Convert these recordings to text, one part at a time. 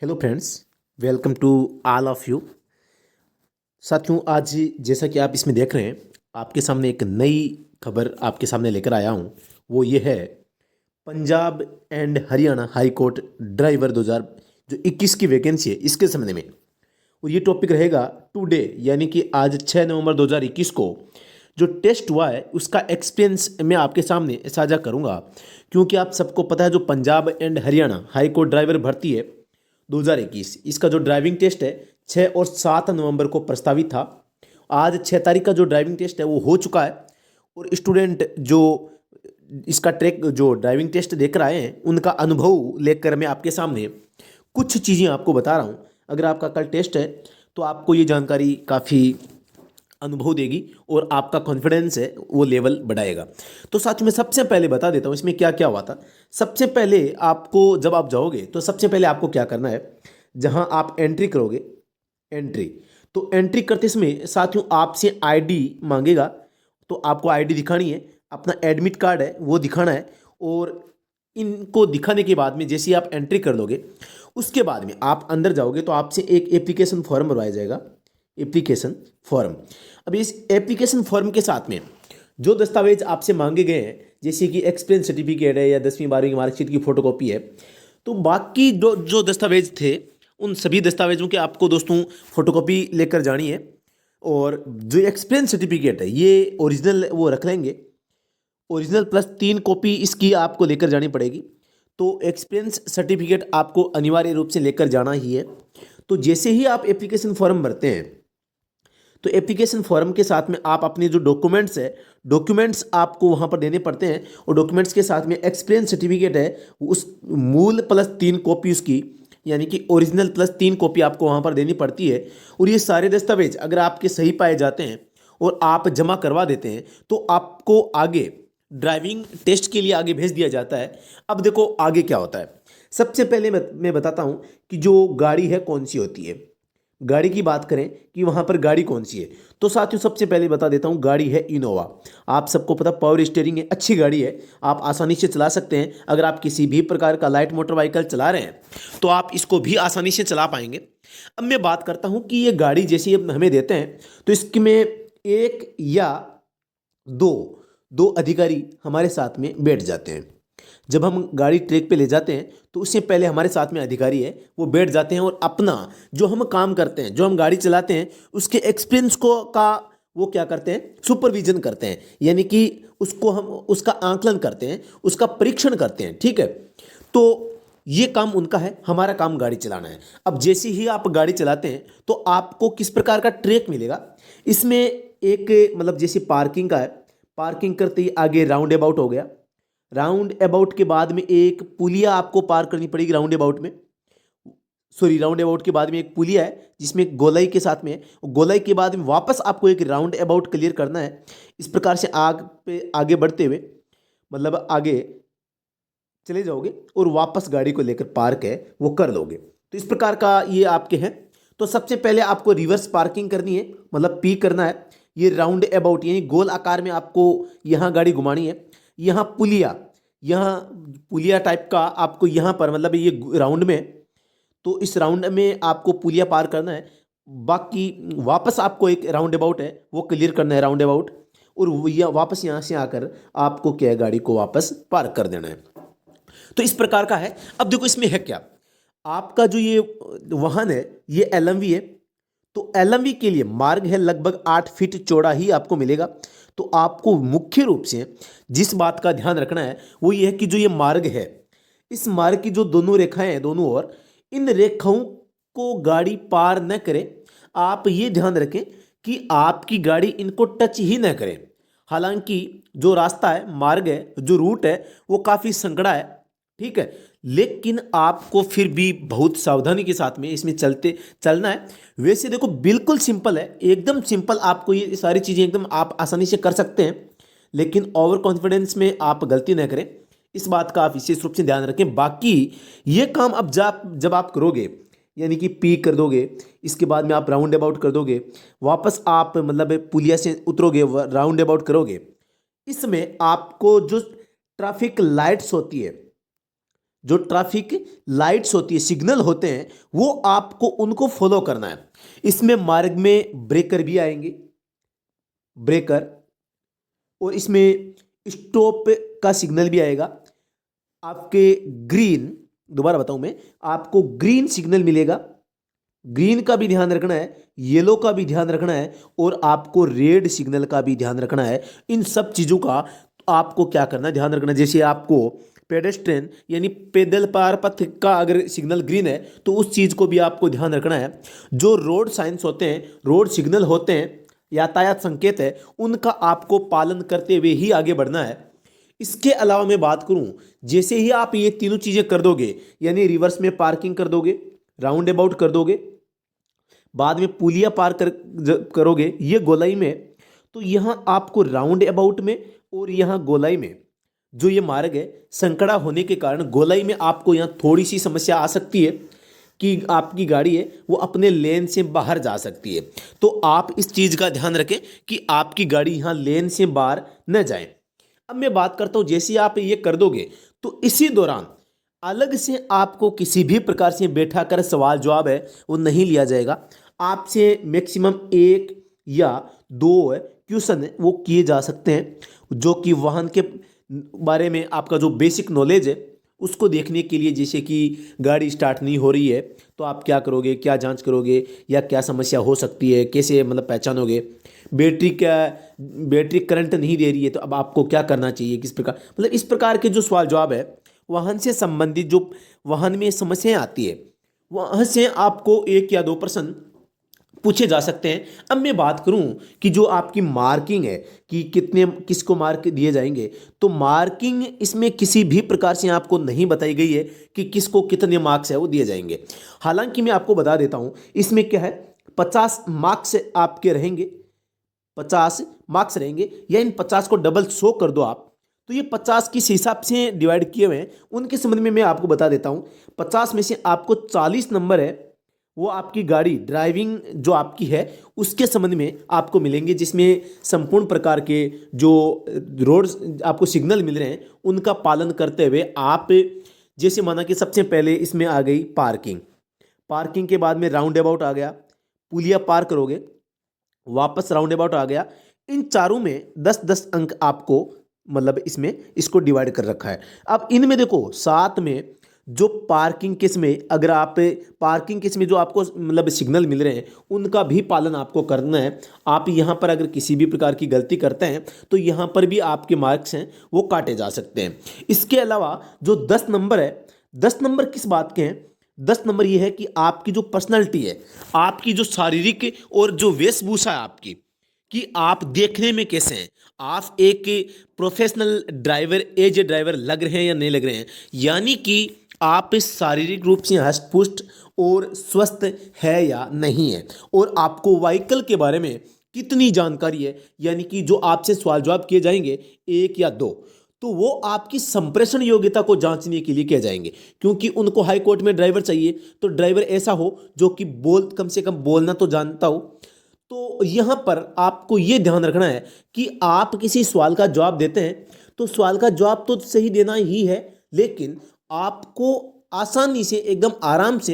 Hello friends, welcome to all of you. साथियों, आज जैसा कि आप इसमें देख रहे हैं, आपके सामने एक नई खबर आपके सामने लेकर आया हूं। वो ये है, Punjab and Haryana high court driver 2000 जो 21 की वैकेंसी है इसके संबंध में। और ये टॉपिक रहेगा टुडे, यानी कि आज 6 नवंबर 2021 को जो टेस्ट हुआ है उसका एक्सपीरियंस मैं आपके सामने साझा करूंगा। क्योंकि आप सबको पता है, जो Punjab and Haryana high court driver भर्ती है 2021, इसका जो ड्राइविंग टेस्ट है 6 और 7 नवंबर को प्रस्तावित था। आज 6 तारीख का जो ड्राइविंग टेस्ट है वो हो चुका है। और स्टूडेंट जो इसका ट्रैक जो ड्राइविंग टेस्ट देकर आए हैं उनका अनुभव लेकर मैं आपके सामने कुछ चीज़ें आपको बता रहा हूँ। अगर आपका कल टेस्ट है तो आपको ये जानकारी काफ़ी अनुभव देगी और आपका कॉन्फिडेंस है वो लेवल बढ़ाएगा। तो साथ में सबसे पहले बता देता हूँ इसमें क्या क्या हुआ था। सबसे पहले आपको, जब आप जाओगे तो सबसे पहले आपको क्या करना है, जहाँ आप एंट्री करोगे, एंट्री, तो एंट्री करते समय साथियों आपसे आईडी मांगेगा। तो आपको आईडी दिखानी है, अपना एडमिट कार्ड है वो दिखाना है। और इनको दिखाने के बाद में जैसे ही आप एंट्री कर लोगे उसके बाद में आप अंदर जाओगे तो आपसे एक एप्लीकेशन फॉर्म भरवाया जाएगा। एप्लीकेशन फॉर्म, अब इस एप्लीकेशन फॉर्म के साथ में जो दस्तावेज आपसे मांगे गए हैं, जैसे कि एक्सपीरियंस सर्टिफिकेट है या 10वीं 12वीं की मार्कशीट की फोटोकॉपी है, तो बाकी जो जो दस्तावेज थे उन सभी दस्तावेजों के आपको दोस्तों फोटोकॉपी लेकर जानी है। और जो एक्सपीरियंस सर्टिफिकेट है ये ओरिजिनल वो रख लेंगे, ओरिजिनल प्लस 3 कॉपी इसकी आपको लेकर जानी पड़ेगी। तो एक्सपीरियंस सर्टिफिकेट आपको अनिवार्य रूप से लेकर जाना ही है। तो जैसे ही आप एप्लीकेशन फॉर्म भरते हैं तो एप्लीकेशन फॉर्म के साथ में आप अपने जो डॉक्यूमेंट्स है, डॉक्यूमेंट्स आपको वहाँ पर देने पड़ते हैं। और डॉक्यूमेंट्स के साथ में एक्सपीरियंस सर्टिफिकेट है उस मूल प्लस 3 कॉपी उसकी, यानी कि ओरिजिनल प्लस 3 कॉपी आपको वहाँ पर देनी पड़ती है। और ये सारे दस्तावेज अगर आपके सही पाए जाते हैं और आप जमा करवा देते हैं तो आपको आगे ड्राइविंग टेस्ट के लिए आगे भेज दिया जाता है। अब देखो आगे क्या होता है। सबसे पहले मैं बताता हूँ कि जो गाड़ी है कौन सी होती है। गाड़ी की बात करें कि वहाँ पर गाड़ी कौन सी है, तो साथियों सबसे पहले बता देता हूँ, गाड़ी है इनोवा। आप सबको पता, पावर स्टीयरिंग है, अच्छी गाड़ी है, आप आसानी से चला सकते हैं। अगर आप किसी भी प्रकार का लाइट मोटर व्हीकल चला रहे हैं तो आप इसको भी आसानी से चला पाएंगे। अब मैं बात करता हूँ कि ये गाड़ी जैसी अब हमें देते हैं तो इसमें एक या दो दो अधिकारी हमारे साथ में बैठ जाते हैं। जब हम गाड़ी ट्रैक पे ले जाते हैं तो उससे पहले हमारे साथ में अधिकारी है वो बैठ जाते हैं और अपना जो हम काम करते हैं, जो हम गाड़ी चलाते हैं, उसके एक्सपीरियंस को का वो क्या करते हैं, सुपरविजन करते हैं। यानी कि उसको हम उसका आंकलन करते हैं, उसका परीक्षण करते हैं। ठीक है, तो ये काम उनका है, हमारा काम गाड़ी चलाना है। अब जैसे ही आप गाड़ी चलाते हैं तो आपको किस प्रकार का ट्रैक मिलेगा, इसमें एक मतलब जैसे पार्किंग का है, पार्किंग करते ही आगे राउंड अबाउट हो गया। राउंड अबाउट के बाद में एक पुलिया आपको पार करनी पड़ेगी राउंड अबाउट में। सॉरी, राउंड अबाउट के बाद में एक पुलिया है जिसमें एक गोलाई के साथ में है। गोलाई के बाद में वापस आपको एक राउंड अबाउट क्लियर करना है। इस प्रकार से आग पे आगे बढ़ते हुए मतलब आगे चले जाओगे और वापस गाड़ी को लेकर पार्क है वो कर लोगे। तो इस प्रकार का ये आपके हैं। तो सबसे पहले आपको रिवर्स पार्किंग करनी है, मतलब पी करना है। ये राउंड अबाउट यानी गोल आकार में आपको यहाँ गाड़ी घुमानी है। यहाँ पुलिया, यहाँ पुलिया टाइप का आपको यहाँ पर मतलब ये राउंड में, तो इस राउंड में आपको पुलिया पार करना है। बाकी वापस आपको एक राउंड अबाउट है वो क्लियर करना है, राउंड अबाउट। और वापस यहाँ से आकर आपको क्या है, गाड़ी को वापस पार्क कर देना है। तो इस प्रकार का है। अब देखो इसमें है क्या, आपका जो ये वाहन है ये एलएमवी है। तो एलएमवी के लिए मार्ग है लगभग 8 फीट चौड़ा ही आपको मिलेगा। तो आपको मुख्य रूप से जिस बात का ध्यान रखना है वो ये है कि जो ये मार्ग है, इस मार्ग की जो दोनों रेखाएं हैं दोनों ओर, इन रेखाओं को गाड़ी पार न करे। आप ये ध्यान रखें कि आपकी गाड़ी इनको टच ही न करे। हालांकि जो रास्ता है, मार्ग है, जो रूट है वो काफ़ी संकड़ा है, ठीक है, लेकिन आपको फिर भी बहुत सावधानी के साथ में इसमें चलते चलना है। वैसे देखो बिल्कुल सिंपल है, एकदम सिंपल, आपको ये सारी चीज़ें एकदम आप आसानी से कर सकते हैं। लेकिन ओवर कॉन्फिडेंस में आप गलती ना करें, इस बात का आप विशेष रूप से ध्यान रखें। बाकी ये काम अब जब आप करोगे, यानी कि पी कर दोगे, इसके बाद में आप राउंड अबाउट कर दोगे, वापस आप मतलब पुलिया से उतरोगे, राउंड अबाउट करोगे, इसमें आपको जो ट्रैफिक लाइट्स होती है, जो ट्रैफिक लाइट्स होती है, सिग्नल होते हैं, वो आपको उनको फॉलो करना है। इसमें मार्ग में ब्रेकर भी आएंगे, ब्रेकर, और इसमें स्टॉप का सिग्नल भी आएगा। आपके ग्रीन, दोबारा बताऊं मैं, आपको ग्रीन सिग्नल मिलेगा, ग्रीन का भी ध्यान रखना है, येलो का भी ध्यान रखना है, और आपको रेड सिग्नल का भी ध्यान रखना है। इन सब चीज़ों का आपको क्या करना है, ध्यान रखना है। जैसे आपको पेडेस्ट्रियन यानी पैदल पार पथ का अगर सिग्नल ग्रीन है तो उस चीज़ को भी आपको ध्यान रखना है। जो रोड साइंस होते हैं, रोड सिग्नल होते हैं, यातायात संकेत है, उनका आपको पालन करते हुए ही आगे बढ़ना है। इसके अलावा मैं बात करूं, जैसे ही आप ये तीनों चीज़ें कर दोगे, यानी रिवर्स में पार्किंग कर दोगे, राउंड अबाउट कर दोगे, बाद में पुलिया पार करोगे ये गोलाई में, तो यहाँ आपको राउंड अबाउट में और यहाँ गोलाई में जो ये मार्ग है संकड़ा होने के कारण गोलाई में आपको यहाँ थोड़ी सी समस्या आ सकती है कि आपकी गाड़ी है वो अपने लेन से बाहर जा सकती है। तो आप इस चीज़ का ध्यान रखें कि आपकी गाड़ी यहाँ लेन से बाहर न जाए। अब मैं बात करता हूँ, जैसे आप ये कर दोगे तो इसी दौरान अलग से आपको किसी भी प्रकार से बैठा कर सवाल जवाब है वो नहीं लिया जाएगा। आपसे मैक्सिमम 1 या 2 क्वेश्चन वो किए जा सकते हैं जो कि वाहन के बारे में आपका जो बेसिक नॉलेज है उसको देखने के लिए। जैसे कि गाड़ी स्टार्ट नहीं हो रही है तो आप क्या करोगे, क्या जांच करोगे, या क्या समस्या हो सकती है, कैसे मतलब पहचानोगे, बैटरी करंट नहीं दे रही है तो अब आपको क्या करना चाहिए, किस प्रकार, मतलब इस प्रकार के जो सवाल जवाब है वाहन से संबंधित, जो वाहन में समस्याएं आती है वहाँ से आपको 1 या 2 प्रश्न पूछे जा सकते हैं। अब मैं बात करूं कि जो आपकी मार्किंग है कि कितने किसको मार्क दिए जाएंगे, तो मार्किंग इसमें किसी भी प्रकार से आपको नहीं बताई गई है कि किसको कितने मार्क्स है वो दिए जाएंगे। हालांकि मैं आपको बता देता हूं, इसमें क्या है, 50 मार्क्स आपके रहेंगे, 50 मार्क्स रहेंगे, या इन 50 को डबल 100 कर दो आप, तो ये 50 किस हिसाब से डिवाइड किए हुए हैं उनके संबंध में मैं आपको बता देता हूं। 50 में से आपको 40 नंबर है वो आपकी गाड़ी ड्राइविंग जो आपकी है उसके संबंध में आपको मिलेंगे, जिसमें संपूर्ण प्रकार के जो रोड आपको सिग्नल मिल रहे हैं उनका पालन करते हुए आप, जैसे माना कि सबसे पहले इसमें आ गई पार्किंग, पार्किंग के बाद में राउंड अबाउट आ गया, पुलिया पार करोगे, वापस राउंड अबाउट आ गया। इन चारों में 10-10 अंक आपको मतलब इसमें इसको डिवाइड कर रखा है। अब इनमें देखो साथ में जो पार्किंग केस में, अगर आप पार्किंग केस में जो आपको मतलब सिग्नल मिल रहे हैं उनका भी पालन आपको करना है। आप यहाँ पर अगर किसी भी प्रकार की गलती करते हैं तो यहाँ पर भी आपके मार्क्स हैं वो काटे जा सकते हैं। इसके अलावा जो 10 नंबर है, 10 नंबर किस बात के हैं, 10 नंबर ये है कि आपकी जो पर्सनैलिटी है, आपकी जो शारीरिक और जो वेशभूषा है आपकी, कि आप देखने में कैसे हैं, आप एक professional driver, as a driver लग रहे हैं या नहीं लग रहे हैं, यानी कि आप शारीरिक रूप से हष्ट पुष्ट और स्वस्थ है या नहीं है, और आपको व्हीकल के बारे में कितनी जानकारी है, यानी कि जो आपसे सवाल जवाब किए जाएंगे 1 या 2, तो वो आपकी संप्रेषण योग्यता को जांचने के लिए किए जाएंगे। क्योंकि उनको हाई कोर्ट में ड्राइवर चाहिए तो ड्राइवर ऐसा हो जो कि कम से कम बोलना तो जानता हो। तो यहाँ पर आपको ये ध्यान रखना है कि आप किसी सवाल का जवाब देते हैं तो सवाल का जवाब तो सही देना ही है, लेकिन आपको आसानी से एकदम आराम से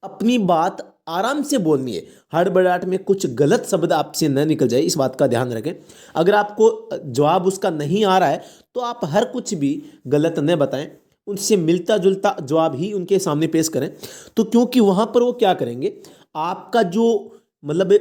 अपनी बात आराम से बोलनी है। हड़बड़ाहट में कुछ गलत शब्द आपसे न निकल जाए, इस बात का ध्यान रखें। अगर आपको जवाब उसका नहीं आ रहा है तो आप हर कुछ भी गलत न बताएं, उनसे मिलता जुलता जवाब ही उनके सामने पेश करें। तो क्योंकि वहाँ पर वो क्या करेंगे, आपका जो मतलब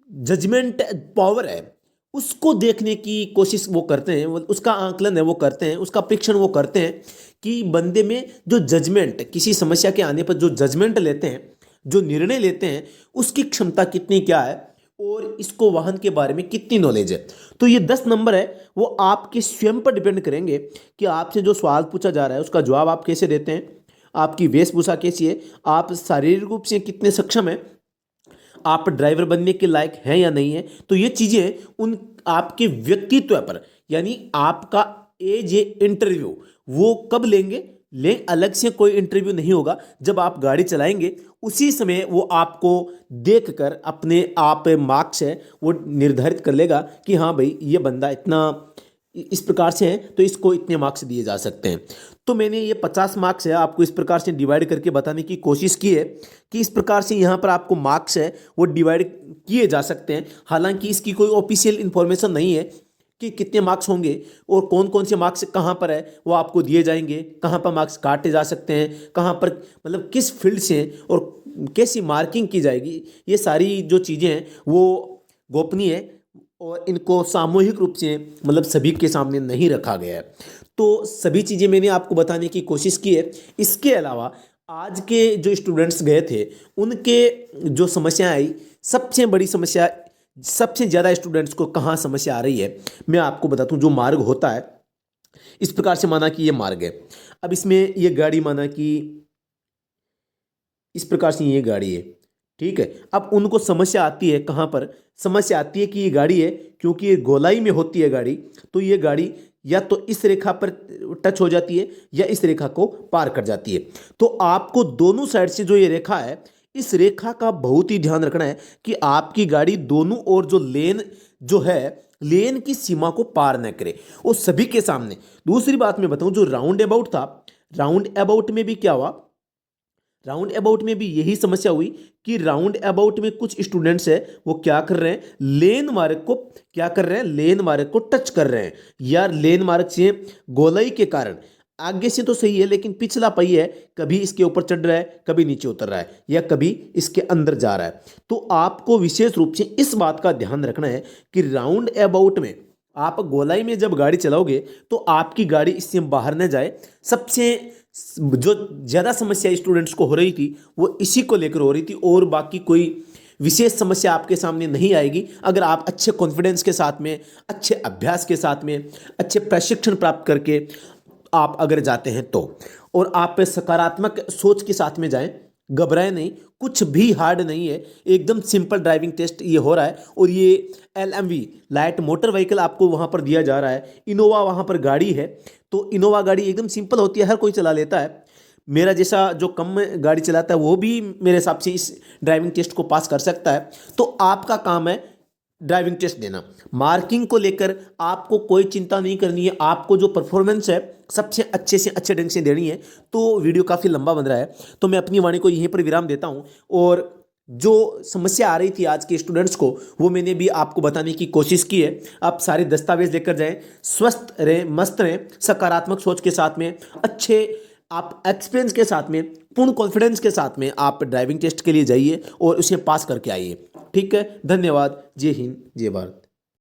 जजमेंट पावर है उसको देखने की कोशिश वो करते हैं, उसका आंकलन है वो करते हैं, उसका परीक्षण वो करते हैं कि बंदे में जो जजमेंट, किसी समस्या के आने पर जो जजमेंट लेते हैं, जो निर्णय लेते हैं, उसकी क्षमता कितनी क्या है और इसको वाहन के बारे में कितनी नॉलेज है। तो ये 10 नंबर है वो आपके स्वयं पर डिपेंड करेंगे कि आपसे जो सवाल पूछा जा रहा है उसका जवाब आप कैसे देते हैं, आपकी वेशभूषा कैसी है, आप शारीरिक रूप से कितने सक्षम हैं, आप ड्राइवर बनने के लायक हैं या नहीं है। तो ये चीज़ें उन आपके व्यक्तित्व पर, यानी आपका एज ए इंटरव्यू वो कब लेंगे, अलग से कोई इंटरव्यू नहीं होगा, जब आप गाड़ी चलाएंगे उसी समय वो आपको देखकर अपने आप मार्क्स है वो निर्धारित कर लेगा कि हाँ भाई ये बंदा इतना इस प्रकार से है तो इसको इतने मार्क्स दिए जा सकते हैं। तो मैंने ये 50 मार्क्स है आपको इस प्रकार से डिवाइड करके बताने की कोशिश की है कि इस प्रकार से यहाँ पर आपको मार्क्स है वो डिवाइड किए जा सकते हैं। हालांकि इसकी कोई ऑफिशियल इन्फॉर्मेशन नहीं है कि कितने मार्क्स होंगे और कौन कौन से मार्क्स कहाँ पर है वो आपको दिए जाएंगे, कहाँ पर मार्क्स काटे जा सकते हैं, कहाँ पर मतलब किस फील्ड से और कैसी मार्किंग की जाएगी, ये सारी जो चीज़ें हैं वो गोपनीय है और इनको सामूहिक रूप से मतलब सभी के सामने नहीं रखा गया है। तो सभी चीज़ें मैंने आपको बताने की कोशिश की है। इसके अलावा आज के जो स्टूडेंट्स गए थे उनके जो समस्या आई, सबसे बड़ी समस्या, सबसे ज़्यादा स्टूडेंट्स को कहाँ समस्या आ रही है मैं आपको बताता हूँ। जो मार्ग होता है इस प्रकार से माना कि ये मार्ग है, अब इसमें ये गाड़ी माना कि इस प्रकार से ये गाड़ी है, ठीक है। अब उनको समस्या आती है कहाँ पर, समस्या आती है कि ये गाड़ी है क्योंकि ये गोलाई में होती है गाड़ी, तो ये गाड़ी या तो इस रेखा पर टच हो जाती है या इस रेखा को पार कर जाती है। तो आपको दोनों साइड से जो ये रेखा है इस रेखा का बहुत ही ध्यान रखना है कि आपकी गाड़ी दोनों ओर जो लेन जो है लेन की सीमा को पार न करे वो सभी के सामने। दूसरी बात मैं बताऊं, जो राउंड अबाउट था, राउंड अबाउट में भी क्या हुआ, राउंड अबाउट में भी यही समस्या हुई कि राउंड अबाउट में कुछ स्टूडेंट्स है वो क्या कर रहे हैं, लेन मार्ग को क्या कर रहे हैं, लेन मार्ग को टच कर रहे हैं। यार लेन मार्ग से गोलाई के कारण आगे से तो सही है लेकिन पिछला पहिया है कभी इसके ऊपर चढ़ रहा है, कभी नीचे उतर रहा है या कभी इसके अंदर जा रहा है। तो आपको विशेष रूप से इस बात का ध्यान रखना है कि राउंड अबाउट में आप गोलाई में जब गाड़ी चलाओगे तो आपकी गाड़ी इससे बाहर न जाए। सबसे जो ज़्यादा समस्या स्टूडेंट्स को हो रही थी वो इसी को लेकर हो रही थी और बाकी कोई विशेष समस्या आपके सामने नहीं आएगी अगर आप अच्छे कॉन्फिडेंस के साथ में, अच्छे अभ्यास के साथ में, अच्छे प्रशिक्षण प्राप्त करके आप अगर जाते हैं तो, और आप सकारात्मक सोच के साथ में जाएं, घबराएं नहीं, कुछ भी हार्ड नहीं है, एकदम सिंपल ड्राइविंग टेस्ट ये हो रहा है। और ये LMV लाइट मोटर व्हीकल आपको वहाँ पर दिया जा रहा है, इनोवा वहाँ पर गाड़ी है, तो इनोवा गाड़ी एकदम सिंपल होती है, हर कोई चला लेता है। मेरा जैसा जो कम गाड़ी चलाता है वो भी मेरे हिसाब से इस ड्राइविंग टेस्ट को पास कर सकता है। तो आपका काम है ड्राइविंग टेस्ट देना। मार्किंग को लेकर आपको कोई चिंता नहीं करनी है, आपको जो परफॉर्मेंस है सबसे अच्छे से अच्छे ढंग से देनी है। तो वीडियो काफ़ी लंबा बन रहा है तो मैं अपनी वाणी को यहीं पर विराम देता हूं। और जो समस्या आ रही थी आज के स्टूडेंट्स को वो मैंने भी आपको बताने की कोशिश की है। आप सारे दस्तावेज लेकर जाएं, स्वस्थ रहें, मस्त रहें, सकारात्मक सोच के साथ में, अच्छे आप एक्सपीरियंस के साथ में, पूर्ण कॉन्फिडेंस के साथ में आप ड्राइविंग टेस्ट के लिए जाइए और उसे पास करके आइए। ठीक है, धन्यवाद। जय हिंद, जय भारत।